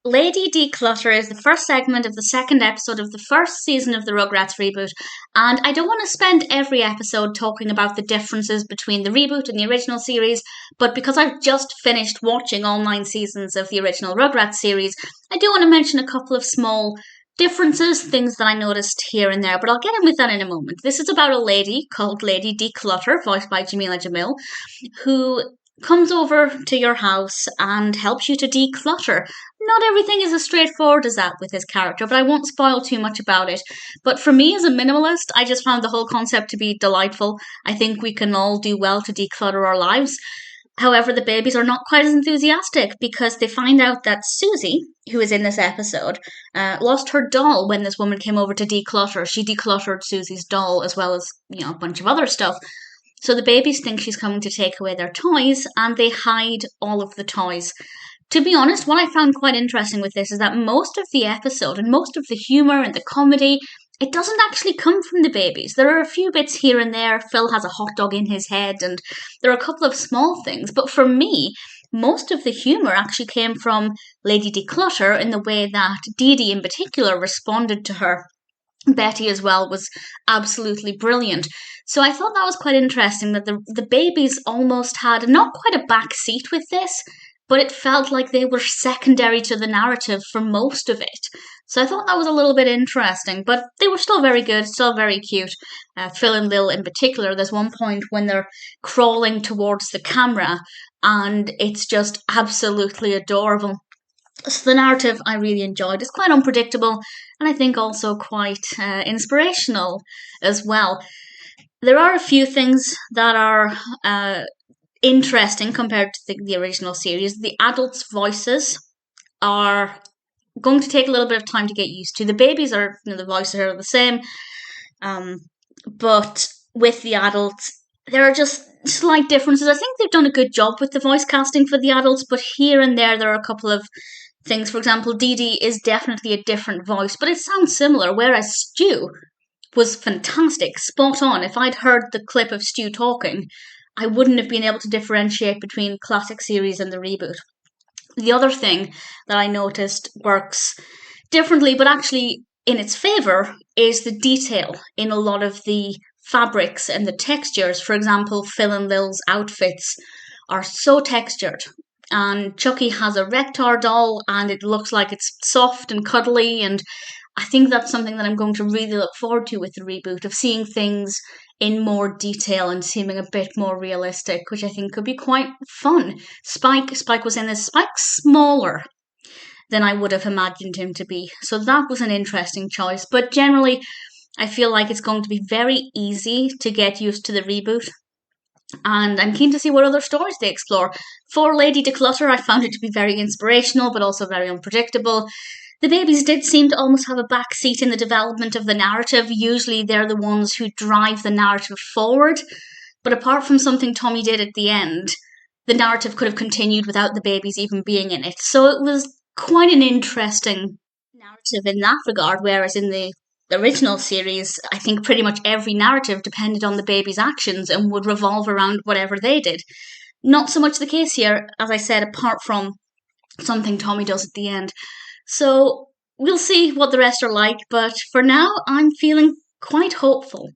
Lady De-Clutter is the first segment of the second episode of the first season of the Rugrats reboot, and I don't want to spend every episode talking about the differences between the reboot and the original series, but because I've just finished watching all 9 seasons of the original Rugrats series, I do want to mention a couple of small differences, things that I noticed here and there, but I'll get in with that in a moment. This is about a lady called Lady De-Clutter, voiced by Jamil, who comes over to your house and helps you to declutter. Not everything is as straightforward as that with his character, but I won't spoil too much about it. But for me as a minimalist, I just found the whole concept to be delightful. I think we can all do well to declutter our lives. However, the babies are not quite as enthusiastic because they find out that Susie, who is in this episode, lost her doll when this woman came over to declutter. She decluttered Susie's doll as well as, a bunch of other stuff. So the babies think she's coming to take away their toys, and they hide all of the toys. To be honest, what I found quite interesting with this is that most of the episode and most of the humour and the comedy, it doesn't actually come from the babies. There are a few bits here and there. Phil has a hot dog in his head, and there are a couple of small things. But for me, most of the humour actually came from Lady De-Clutter in the way that Didi in particular responded to her. Betty as well was absolutely brilliant. So I thought that was quite interesting that the babies almost had not quite a back seat with this, but it felt like they were secondary to the narrative for most of it. So I thought that was a little bit interesting, but they were still very good, still very cute. Phil and Lil in particular, there's one point when they're crawling towards the camera, and it's just absolutely adorable. So the narrative I really enjoyed. It's quite unpredictable, and I think also quite inspirational as well. There are a few things that are interesting compared to the original series. The adults' voices are going to take a little bit of time to get used to. The babies are, the voices are the same, but with the adults, there are just slight differences. I think they've done a good job with the voice casting for the adults, but here and there are a couple of things. For example, Didi is definitely a different voice, but it sounds similar, whereas Stu was fantastic, spot on. If I'd heard the clip of Stu talking, I wouldn't have been able to differentiate between classic series and the reboot. The other thing that I noticed works differently, but actually in its favour, is the detail in a lot of the fabrics and the textures. For example, Phil and Lil's outfits are so textured. And Chuckie has a Rectar doll, and it looks like it's soft and cuddly, and I think that's something that I'm going to really look forward to with the reboot, of seeing things in more detail and seeming a bit more realistic, which I think could be quite fun. Spike was in this. Spike's smaller than I would have imagined him to be, so that was an interesting choice. But generally, I feel like it's going to be very easy to get used to the reboot, and I'm keen to see what other stories they explore. For Lady De-Clutter, I found it to be very inspirational, but also very unpredictable. The babies did seem to almost have a back seat in the development of the narrative. Usually they're the ones who drive the narrative forward, but apart from something Tommy did at the end, the narrative could have continued without the babies even being in it. So it was quite an interesting narrative in that regard, whereas in the original series, I think pretty much every narrative depended on the baby's actions and would revolve around whatever they did. Not so much the case here, as I said, apart from something Tommy does at the end. So we'll see what the rest are like, but for now, I'm feeling quite hopeful.